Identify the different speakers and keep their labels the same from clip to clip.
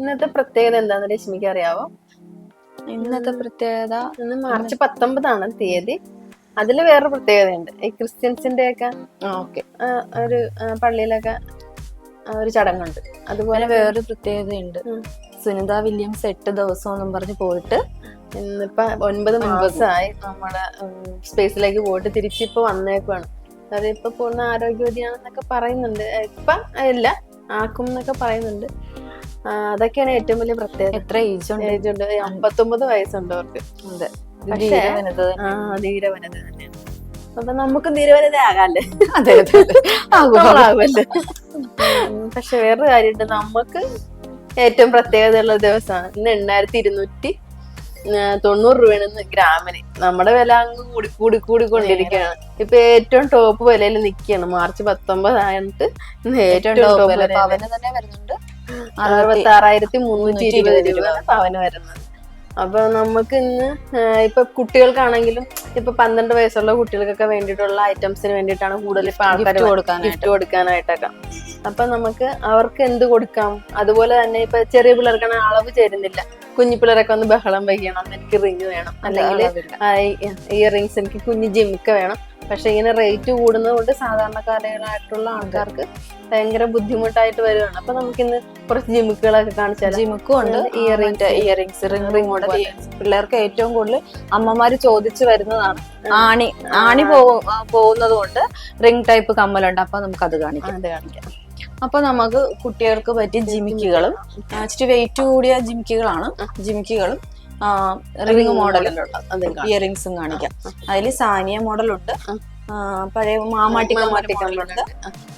Speaker 1: ഇന്നത്തെ പ്രത്യേകത എന്താന്ന് രശ്മിക്ക് അറിയാവോ?
Speaker 2: ഇന്നത്തെ പ്രത്യേകത
Speaker 1: ഇന്ന് മാർച്ച് 19 തീയതി. അതില് വേറൊരു പ്രത്യേകതയുണ്ട്. ഈ ക്രിസ്ത്യൻസിന്റെ ഒക്കെ
Speaker 2: ഓക്കെ,
Speaker 1: ഒരു പള്ളിയിലൊക്കെ ഒരു ചടങ്ങുണ്ട്. അതുപോലെ
Speaker 2: വേറൊരു പ്രത്യേകതയുണ്ട്. സുനിത വില്യംസ് 8 ദിവസം എന്നും പറഞ്ഞ് പോയിട്ട്
Speaker 1: ഇന്നിപ്പോ 9 മാസമായി നമ്മുടെ സ്പേസിലേക്ക് പോയിട്ട് തിരിച്ചിപ്പോ വന്നേക്കുവാണ്. അതായത് ഇപ്പൊ പൂർണ്ണ ആരോഗ്യവതിയാണെന്നൊക്കെ പറയുന്നുണ്ട്. ഇപ്പൊ ഇല്ല, ആക്കും എന്നൊക്കെ പറയുന്നുണ്ട്. അതൊക്കെയാണ് ഏറ്റവും വലിയ പ്രത്യേകത.
Speaker 2: എത്ര ഏജ് ഉണ്ട്?
Speaker 1: 59 വയസ്സുണ്ട് അവർക്ക്.
Speaker 2: അതെ,
Speaker 1: പക്ഷേ ധീരവനിത തന്നെയാണ്. അപ്പൊ നമുക്കും ധീരവനിത ആകാല്ലേ? നമ്മളാകുമല്ലേ? പക്ഷെ വേറൊരു കാര്യമുണ്ട്, നമുക്ക് ഏറ്റവും പ്രത്യേകതയുള്ള ദിവസമാണ് ഇന്ന്. 8290 രൂപയാണ് ഗ്രാമിന്. നമ്മുടെ വില അങ്ങ് കൂടിക്കൊണ്ടിരിക്കുകയാണ്. ഇപ്പൊ ഏറ്റവും ടോപ്പ് വിലയിൽ നിൽക്കുകയാണ്. മാർച്ച് 19 ആയിട്ട് ഏറ്റവും ടോപ്പ് വില
Speaker 2: തന്നെ വരുന്നുണ്ട്.
Speaker 1: 66,320 രൂപയാണ് പവന് വരുന്നത്. അപ്പൊ നമുക്ക് ഇന്ന് ഇപ്പൊ കുട്ടികൾക്കാണെങ്കിലും ഇപ്പൊ 12 വയസ്സുള്ള കുട്ടികൾക്കൊക്കെ വേണ്ടിയിട്ടുള്ള ഐറ്റംസിന് വേണ്ടിയിട്ടാണ് കൂടുതൽ ഇപ്പൊ ആൾക്കാർ ഗിഫ്റ്റ് കൊടുക്കാനായിട്ടൊക്കെ. അപ്പൊ നമുക്ക് അവർക്ക് എന്ത് കൊടുക്കാം? അതുപോലെ തന്നെ ഇപ്പൊ ചെറിയ പിള്ളേർക്കാണ് അളവ് ചേരുന്നില്ല. കുഞ്ഞു പിള്ളേരൊക്കെ ഒന്ന് ബഹളം വയ്ക്കണം, എനിക്ക് റിങ് വേണം, അല്ലെങ്കിൽ ഇയറിങ്സ് എനിക്ക് കുഞ്ഞു ജിമിക്ക വേണം. പക്ഷെ ഇങ്ങനെ റേറ്റ് കൂടുന്നത് കൊണ്ട് സാധാരണക്കാരായിട്ടുള്ള ആൾക്കാർക്ക് ഭയങ്കര ബുദ്ധിമുട്ടായിട്ട് വരുവാണ്. അപ്പൊ നമുക്കിന്ന് കുറച്ച് ജിമിക്കുകളൊക്കെ കാണിച്ചാൽ.
Speaker 2: ജിമിക്കും ഉണ്ട്, ഇയറിങ്സ് റിംഗ് മോഡൽ. പിള്ളേർക്ക് ഏറ്റവും കൂടുതൽ അമ്മമാര് ചോദിച്ചു വരുന്നതാണ്. ആണി പോകുന്നത് കൊണ്ട് റിംഗ് ടൈപ്പ് കമ്മലുണ്ട്. അപ്പൊ നമുക്ക് അത് കാണിക്കാം. അപ്പൊ നമുക്ക് കുട്ടികൾക്ക് പറ്റിയ ജിമിക്കുകളും ഇച്ചിരി വെയിറ്റ് കൂടിയ ജിമിക്കുകളും റിംഗ് മോഡലിലുള്ള ഇയറിങ്സും കാണിക്കാം. അതിൽ സാനിയ മോഡലുണ്ട്, പഴയ മാമാട്ടി കമ്മലുണ്ട്,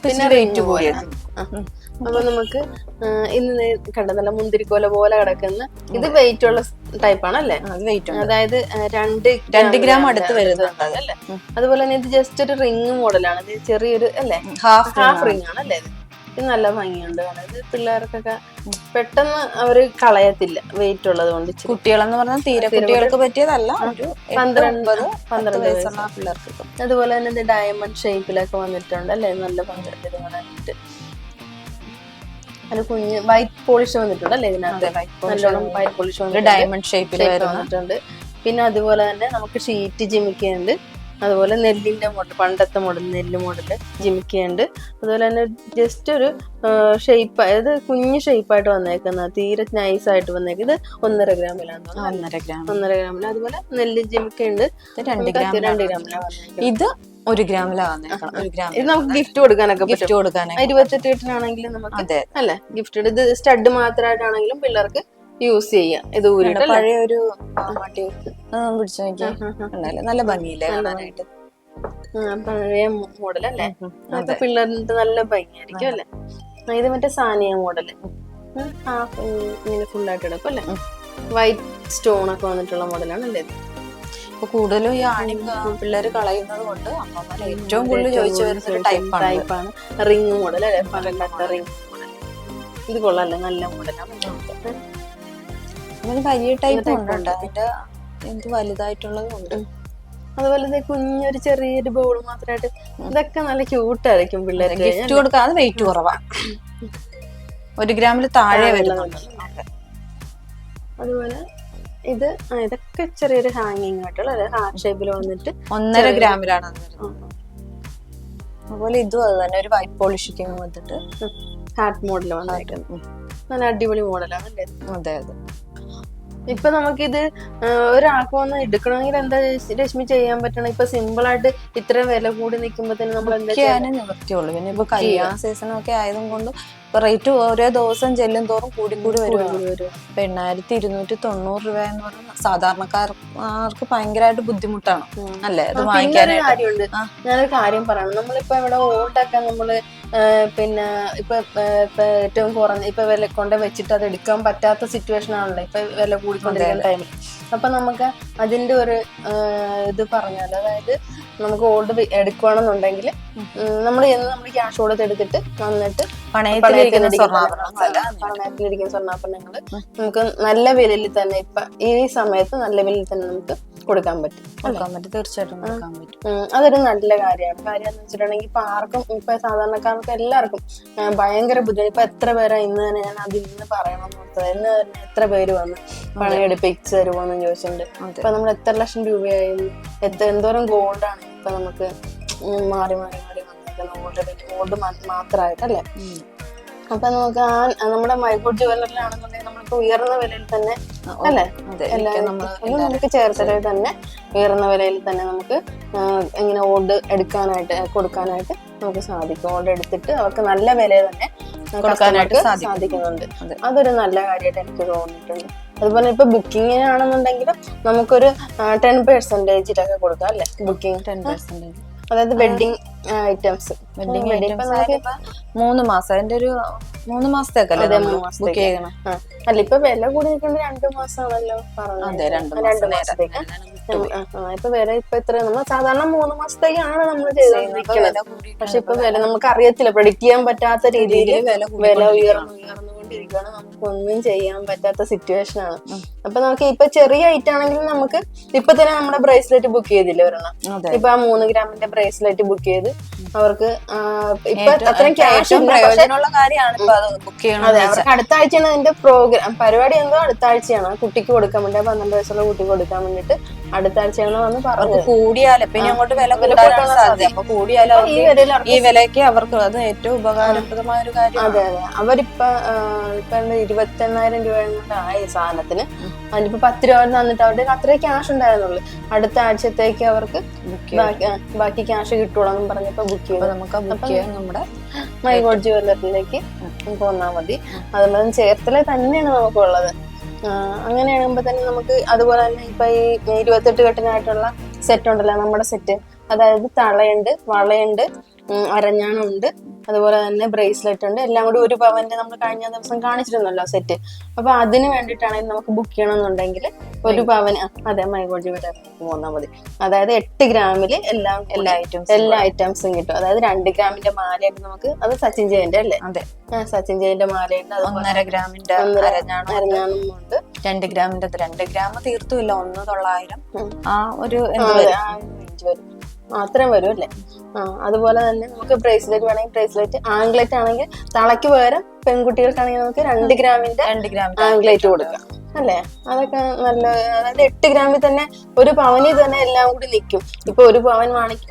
Speaker 2: പിന്നെ വെയിറ്റ് കൂടിയത്.
Speaker 1: അപ്പൊ നമുക്ക് ഇന്ന് കണ്ട നല്ല മുന്തിരിക്കോല പോലെ കിടക്കുന്ന ഇത് വെയിറ്റ് ഉള്ള ടൈപ്പാണ് അല്ലേ? അതായത് 2 ഗ്രാം അടുത്ത് വരുന്നുണ്ട് അല്ലേ? അതുപോലെ തന്നെ ഇത് ജസ്റ്റ് ഒരു റിംഗ് മോഡലാണ്. ഇത് ചെറിയൊരു അല്ലേ, ഹാഫ് റിംഗ് ആണ് അല്ലേ? ഇത് നല്ല ഭംഗിയുണ്ട്. അതായത് പിള്ളേർക്കൊക്കെ പെട്ടെന്ന് അവര് കളയത്തില്ല, വെയിറ്റ് ഉള്ളത് കൊണ്ട്.
Speaker 2: കുട്ടികളെന്ന് പറഞ്ഞാൽ തീരെ കുട്ടികൾക്ക് പറ്റിയതല്ല, 12 വയസ്സുള്ള പിള്ളേർക്ക്.
Speaker 1: അതുപോലെ തന്നെ ഇത് ഡയമണ്ട് ഷേപ്പിലൊക്കെ വന്നിട്ടുണ്ട് അല്ലേ? നല്ല ഭംഗിയുണ്ട് ഇത് കാണാനായിട്ട്. അത് കുഞ്ഞ് വൈറ്റ് പോളിഷ് വന്നിട്ടുണ്ട് അല്ലേ? ഇതിനകത്ത് നല്ലോണം വൈറ്റ് പോളിഷ് വന്നിട്ട്
Speaker 2: ഡയമണ്ട് ഷേപ്പിൽ
Speaker 1: വന്നിട്ടുണ്ട്. പിന്നെ അതുപോലെ തന്നെ നമുക്ക് ഷീറ്റ് ജിമിക്കുണ്ട്. അതുപോലെ നെല്ലിന്റെ മോഡൽ, പണ്ടത്തെ മോഡൽ നെല്ല് മോഡല് ജിമിക്കുണ്ട്. അതുപോലെ തന്നെ ജസ്റ്റ് ഒരു ഷേപ്പ്, അതായത് കുഞ്ഞു ഷേപ്പായിട്ട് വന്നേക്കുന്ന, തീരെ നൈസ് ആയിട്ട് വന്നേക്കുന്നത് 1.5 ഗ്രാമിലാണ്. 1.5 ഗ്രാമിൽ. അതുപോലെ നെല്ല് ജിമിക്കുണ്ട് 2 ഗ്രാമിലാണ്.
Speaker 2: ഇത് 1 ഗ്രാമിലാണ്.
Speaker 1: ഇത് നമുക്ക് ഗിഫ്റ്റ് കൊടുക്കാനൊക്കെ 28 കെട്ടിനാണെങ്കിലും നമുക്ക് അല്ലെ ഗിഫ്റ്റ്. ഇത് സ്റ്റഡ് മാത്രമായിട്ടാണെങ്കിലും പിള്ളേർക്ക് യൂസ് ചെയ്യാം. ഇത് ഊരിട്ട്
Speaker 2: പഴയ ഒരു പിടിച്ചു നോക്കിയാൽ നല്ല ഭംഗിയില്ലേ കാണാനായിട്ട്?
Speaker 1: പഴയ മോഡൽ അല്ലേ? അതൊക്കെ പിള്ളേരുടെ നല്ല ഭംഗിയായിരിക്കും അല്ലെ? ഇത് മറ്റേ സാനിയ മോഡല്, ഇങ്ങനെ ഫുള്ളായിട്ട് എടുക്കും അല്ലെ? വൈറ്റ് സ്റ്റോൺ ഒക്കെ വന്നിട്ടുള്ള മോഡലാണ് അല്ലേ?
Speaker 2: ഇപ്പൊ കൂടുതലും ഈ ആണി പിള്ളേര് കളയുന്നത് കൊണ്ട് അമ്മമാർ ഏറ്റവും കൂടുതൽ ചോദിച്ചു വരുന്ന ഒരു ടൈപ്പാണ്
Speaker 1: റിംഗ് മോഡൽ അല്ലെ? പണ്ടത്തെ റിംഗ് മോഡൽ. ഇത് കൊള്ളാല്ലേ, നല്ല മോഡലാണ്.
Speaker 2: അങ്ങനെ വലിയ ടൈപ്പ് ഉണ്ട്, അതിന്റെ എന്ത് വലുതായിട്ടുള്ളതും ഉണ്ട്.
Speaker 1: അതുപോലെ കുഞ്ഞൊരു ചെറിയൊരു ബോൾ മാത്രമായിട്ട്. ഇതൊക്കെ നല്ല ക്യൂട്ടായിരിക്കും പിള്ളേരെ
Speaker 2: ഗിഫ്റ്റ് കൊടുക്കാൻ. അത് വെയിറ്റ് കുറവാ, 1 ഗ്രാമിൽ താഴെ വരുന്നുണ്ട്.
Speaker 1: അതുപോലെ ഇതൊക്കെ ചെറിയൊരു ഹാങ്ങിങ് ആയിട്ടുള്ള ഹാർട്ട് ഷേപ്പിൽ വന്നിട്ട്
Speaker 2: 1.5 ഗ്രാമിലാണ് അതുപോലെ ഇതും അത് തന്നെ, ഒരു വൈറ്റ് പോളിഷിങ് വന്നിട്ട്
Speaker 1: ഹാർട്ട് മോഡൽ വന്നിട്ട് നല്ല അടിപൊളി മോഡലാണ് അല്ലേ?
Speaker 2: അതെ അതെ.
Speaker 1: ഇപ്പൊ നമുക്കിത് ഒരാൾക്ക് വന്ന് എടുക്കണമെങ്കിൽ എന്താ രശ്മി ചെയ്യാൻ പറ്റണം? ഇപ്പൊ സിമ്പിൾ ആയിട്ട് ഇത്ര വില കൂടി നിൽക്കുമ്പോ തന്നെ നമ്മൾ എന്താ
Speaker 2: നിവൃത്തിയുള്ളൂ. പിന്നെ ഇപ്പൊ കല്യാണ സീസൺ ഒക്കെ ആയതും കൊണ്ട് റേറ്റ് ഓരോ ദിവസം ചെല്ലും തോറും കൂടി വരും. 8290 രൂപ എന്ന് പറഞ്ഞാൽ സാധാരണക്കാർക്ക് ഭയങ്കരമായിട്ട് ബുദ്ധിമുട്ടാണ് അല്ലേ അത് വാങ്ങിക്കാനായിട്ട്.
Speaker 1: കാര്യമുണ്ട്, ഞാനൊരു കാര്യം പറയണം. നമ്മളിപ്പോ ഇവിടെ ഓൾഡൊക്കെ നമ്മള് പിന്നെ ഇപ്പൊ ഏറ്റവും കുറഞ്ഞ ഇപ്പൊ വില കൊണ്ട് വെച്ചിട്ട് അത് എടുക്കാൻ പറ്റാത്ത സിറ്റുവേഷൻ ആണല്ലോ ഇപ്പൊ വില കൂടിക്കൊണ്ടിരിക്കുന്ന ടൈമിൽ. അപ്പൊ നമുക്ക് അതിന്റെ ഒരു ഇത് പറഞ്ഞാൽ, അതായത് നമുക്ക് ഓൾഡ് എടുക്കുകയാണെന്നുണ്ടെങ്കിൽ നമ്മൾ ക്യാഷ് കൊടുത്ത് എടുത്തിട്ട് വന്നിട്ട് പണയത്തിലിരിക്കുന്ന സ്വർണ്ണാഭരണങ്ങൾ നമുക്ക് നല്ല വിലയിൽ തന്നെ ഇപ്പൊ ഈ സമയത്ത് നല്ല വിലയിൽ തന്നെ നമുക്ക് കൊടുക്കാൻ പറ്റും.
Speaker 2: തീർച്ചയായിട്ടും കൊടുക്കാൻ പറ്റും.
Speaker 1: അതൊരു നല്ല കാര്യമാണ്. കാര്യം എന്ന് വെച്ചിട്ടുണ്ടെങ്കിൽ ഇപ്പൊ ആർക്കും, ഇപ്പൊ സാധാരണക്കാർക്ക് എല്ലാവർക്കും ഭയങ്കര ബുദ്ധിമുട്ട്. ഇപ്പൊ എത്ര പേരാ ഇന്ന് തന്നെ ഞാൻ അത് ഇന്ന് പറയണമെന്ന് ഓർത്തത്. ഇന്ന് തന്നെ എത്ര പേര് വന്ന് പണമെടുപ്പിച്ച് തരുമോന്ന് ചോദിച്ചിട്ടുണ്ട്. ഇപ്പൊ നമ്മൾ എത്ര ലക്ഷം രൂപയായി, എന്തോരം ഗോൾഡാണ് ഇപ്പൊ നമുക്ക് മാറി മാറി മാറി വന്നേക്കുന്നത്, ഗോൾഡ് മാത്രമായിട്ടല്ലേ. അപ്പൊ നമുക്ക് നമ്മുടെ മൈഗോഡ് ജുവലറിലാണെന്നുണ്ടെങ്കിൽ നമ്മളിപ്പോ ഉയർന്ന വിലയിൽ തന്നെ അല്ലെ, നമുക്ക് ചേർത്തലയിൽ തന്നെ ഉയർന്ന വിലയിൽ തന്നെ നമുക്ക് ഇങ്ങനെ ഓർഡർ എടുക്കാനായിട്ട് കൊടുക്കാനായിട്ട് നമുക്ക് സാധിക്കും. ഓർഡർ എടുത്തിട്ട് അവർക്ക് നല്ല വില തന്നെ കൊടുക്കാനായിട്ട് സാധിക്കുന്നുണ്ട്. അതൊരു നല്ല കാര്യമായിട്ട് എനിക്ക് തോന്നിയിട്ടുണ്ട്. അതുപോലെ ഇപ്പൊ ബുക്കിങ്ങിനാണെന്നുണ്ടെങ്കിലും നമുക്കൊരു 10% കൊടുക്കാം അല്ലെ, ബുക്കിംഗ് 10%. അതായത് വെഡിങ് ഐറ്റംസ്,
Speaker 2: 3 മാസം, അതിന്റെ ഒരു 3 മാസത്തേക്ക് ബുക്ക് ചെയ്യണം.
Speaker 1: അല്ല ഇപ്പൊ വില കൂടി നിൽക്കുന്നത് 2 മാസമാണല്ലോ പറഞ്ഞത്. 2 മാസത്തേക്ക് ഇപ്പൊ വില ഇപ്പൊ എത്ര, നമ്മൾ സാധാരണ 3 മാസത്തേക്കാണ് നമ്മൾ ചെയ്തത്. പക്ഷെ ഇപ്പൊ വില നമുക്ക് അറിയത്തില്ല, പ്രഡിക്ട് ചെയ്യാൻ പറ്റാത്ത രീതിയിൽ വില ഉയർന്നുകൊണ്ടിരിക്കുകയാണ്. നമുക്കൊന്നും ചെയ്യാൻ പറ്റാത്ത സിറ്റുവേഷൻ ആണ്. അപ്പൊ നമുക്ക് ഇപ്പൊ ചെറിയ ഐറ്റം ആണെങ്കിലും നമുക്ക് ഇപ്പൊ തന്നെ നമ്മുടെ ബ്രേസ്ലെറ്റ് ബുക്ക് ചെയ്തില്ലേ ഒരെണ്ണം, ഇപ്പൊ ആ 3 ഗ്രാമിന്റെ ബ്രേസ്ലെറ്റ് ബുക്ക് ചെയ്ത് അവർക്ക് ഇപ്പൊ അത്രയും ക്യാഷ്
Speaker 2: പ്രയോജനമുള്ള കാര്യമാണ്.
Speaker 1: അതെ, അവർക്ക് അടുത്ത ആഴ്ചയാണ് അതിന്റെ പ്രോഗ്രാം, പരിപാടി എന്തോ അടുത്ത ആഴ്ചയാണ് കുട്ടിക്ക് കൊടുക്കാൻ വേണ്ടി, 12 വയസ്സുള്ള കുട്ടിക്ക് കൊടുക്കാൻ വേണ്ടിട്ട് അടുത്ത ആഴ്ചയാണ് വന്ന് പറഞ്ഞത്.
Speaker 2: കൂടിയാലും പിന്നെ അങ്ങോട്ട് വില സാധ്യത, അപ്പൊ കൂടിയാലും ഈ വിലയ്ക്ക് അവർക്ക് അത് ഏറ്റവും ഉപകാരപ്രദമായ ഒരു കാര്യം.
Speaker 1: അതെ അതെ, അവരിപ്പൊ 28,000 രൂപ ആയി സാധനത്തിന്. അതിലിപ്പോ 10 രൂപ തന്നിട്ട് അവരുടെ അത്രേ ക്യാഷ് ഉണ്ടായിരുന്നുള്ളൂ. അടുത്ത ആഴ്ചത്തേക്ക് അവർക്ക് ബാക്കി ക്യാഷ് കിട്ടുള്ളൂ പറഞ്ഞപ്പോ ബുക്ക് ചെയ്തു. നമുക്ക്
Speaker 2: നമ്മുടെ
Speaker 1: മൈഗോഡ് ജുവലറിയിലേക്ക് പോന്നാൽ മതി. അതുപോലെ ചേർത്തല തന്നെയാണ് നമുക്കുള്ളത്. അങ്ങനെയാകുമ്പോ തന്നെ നമുക്ക് അതുപോലെ തന്നെ ഇപ്പൊ ഈ 28 കെട്ടിനായിട്ടുള്ള സെറ്റ് ഉണ്ടല്ലോ, നമ്മുടെ സെറ്റ്, അതായത് തളയുണ്ട്, വളയുണ്ട്, അരഞ്ഞാണുണ്ട്, അതുപോലെ തന്നെ ബ്രേസ്ലെറ്റ് ഉണ്ട്, എല്ലാം കൂടി 1 പവന്റെ നമ്മൾ കഴിഞ്ഞ ദിവസം കാണിച്ചിരുന്നല്ലോ സെറ്റ്. അപ്പൊ അതിന് വേണ്ടിയിട്ടാണെങ്കിൽ നമുക്ക് ബുക്ക് ചെയ്യണമെന്നുണ്ടെങ്കിൽ 1 പവന് അതെ മൈഗോഡ് ജുവലറിലേക്ക് പോന്നാൽ മതി. അതായത് 8 ഗ്രാമില് എല്ലാ ഐറ്റംസും കിട്ടും. അതായത് 2 ഗ്രാമിന്റെ മാലയുണ്ട് നമുക്ക്, അത് സച്ചിൻ ജയന്റെ അല്ലേ,
Speaker 2: അതെ
Speaker 1: സച്ചിൻ ജയന്റെ മാലയുണ്ട്.
Speaker 2: 1.5 ഗ്രാമിന്റെ
Speaker 1: അരഞ്ഞാണും ഉണ്ട്.
Speaker 2: 2 ഗ്രാമിന്റെ 2 ഗ്രാം തീർത്തുമില്ല, 1,900 ആ ഒരു
Speaker 1: അത്രയും വരും അല്ലേ. അതുപോലെ തന്നെ നമുക്ക് ബ്രേസ്ലെറ്റ് വേണമെങ്കിൽ ബ്രേസ്ലെറ്റ്, ആംഗ്ലെറ്റ് ആണെങ്കിൽ തളയ്ക്ക് പകരം പെൺകുട്ടികൾക്കാണെങ്കിൽ നമുക്ക് 2 ഗ്രാമിന്റെ ആംഗ്ലെറ്റ് കൊടുക്കാം അല്ലേ. അതൊക്കെ നല്ല, അതായത് 8 ഗ്രാമിൽ തന്നെ 1 പവനിൽ തന്നെ എല്ലാം കൂടി നിൽക്കും. ഇപ്പൊ 1 പവൻ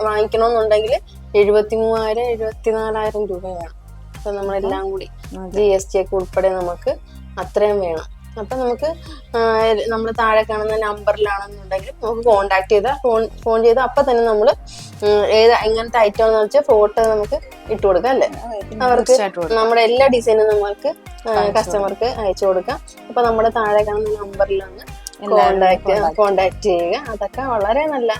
Speaker 1: വാങ്ങിക്കണമെന്നുണ്ടെങ്കിൽ 73,000 74,000 രൂപ വേണം. അപ്പൊ നമ്മളെല്ലാം കൂടി GST ഒക്കെ ഉൾപ്പെടെ നമുക്ക് അത്രയും വേണം. അപ്പൊ നമുക്ക് നമ്മൾ താഴെ കാണുന്ന നമ്പറിലാണെന്നുണ്ടെങ്കിൽ നമുക്ക് കോണ്ടാക്ട് ചെയ്താൽ ഫോൺ ചെയ്താൽ അപ്പൊ തന്നെ നമ്മള് എങ്ങനത്തെ ഐറ്റം എന്ന് വെച്ചാൽ ഫോട്ടോ നമുക്ക് ഇട്ട് കൊടുക്കാം അല്ലെ. അവർക്ക് നമ്മുടെ എല്ലാ ഡിസൈനും നമുക്ക് കസ്റ്റമർക്ക് അയച്ചു കൊടുക്കാം. അപ്പൊ നമ്മുടെ താഴെ കാണുന്ന നമ്പറിലാണ് കോണ്ടാക്ട് ചെയ്യുക. അതൊക്കെ വളരെ നല്ല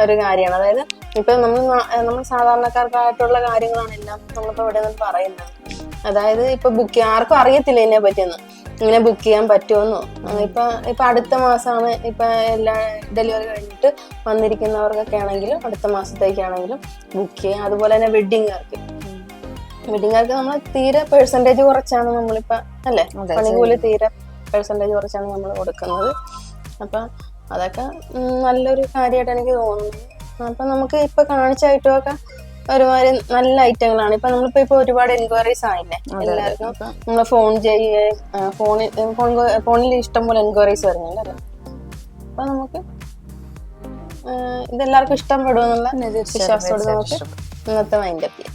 Speaker 1: ഒരു കാര്യമാണ്. അതായത് ഇപ്പൊ നമ്മൾ സാധാരണക്കാർക്കായിട്ടുള്ള കാര്യങ്ങളാണ് എല്ലാം നമ്മളിപ്പോ ഇവിടെ നിന്ന് പറയുന്നത്. അതായത് ഇപ്പൊ ബുക്ക് ആർക്കും അറിയത്തില്ല ഇതിനെ പറ്റിയൊന്നും, ഇങ്ങനെ ബുക്ക് ചെയ്യാൻ പറ്റുമെന്നോ. ഇപ്പൊ അടുത്ത മാസമാണ് ഇപ്പൊ എല്ലാ ഡെലിവറി കഴിഞ്ഞിട്ട് വന്നിരിക്കുന്നവർക്കൊക്കെ ആണെങ്കിലും അടുത്ത മാസത്തേക്കാണെങ്കിലും ബുക്ക് ചെയ്യാം. അതുപോലെ തന്നെ വെഡിങ്ങുകാർക്ക് നമ്മൾ തീരെ പെർസെന്റേജ് കുറച്ചാണ് നമ്മളിപ്പോ അല്ലെ, പണികൂലി തീരെ പെർസെന്റേജ് കുറച്ചാണ് നമ്മൾ കൊടുക്കുന്നത്. അപ്പൊ അതൊക്കെ നല്ലൊരു കാര്യമായിട്ട് എനിക്ക് തോന്നുന്നു. അപ്പൊ നമുക്ക് ഇപ്പൊ കാണിച്ചായിട്ടൊക്കെ ഒരുമാതിരി നല്ല ഐറ്റങ്ങളാണ്. ഇപ്പൊ നമ്മളിപ്പോ ഒരുപാട് എൻക്വയറീസ് ആയില്ലേ എല്ലാവർക്കും. നമ്മള് ഫോണിൽ ഇഷ്ടംപോലെ എൻക്വയറീസ് വരുന്നുണ്ട്. അപ്പൊ നമുക്ക് ഇതെല്ലാവർക്കും ഇഷ്ടപ്പെടുമെന്നുള്ള വിശ്വാസത്തോടെ നമുക്ക് ഇന്നത്തെ വൈൻഡപ്പ് ചെയ്യാം.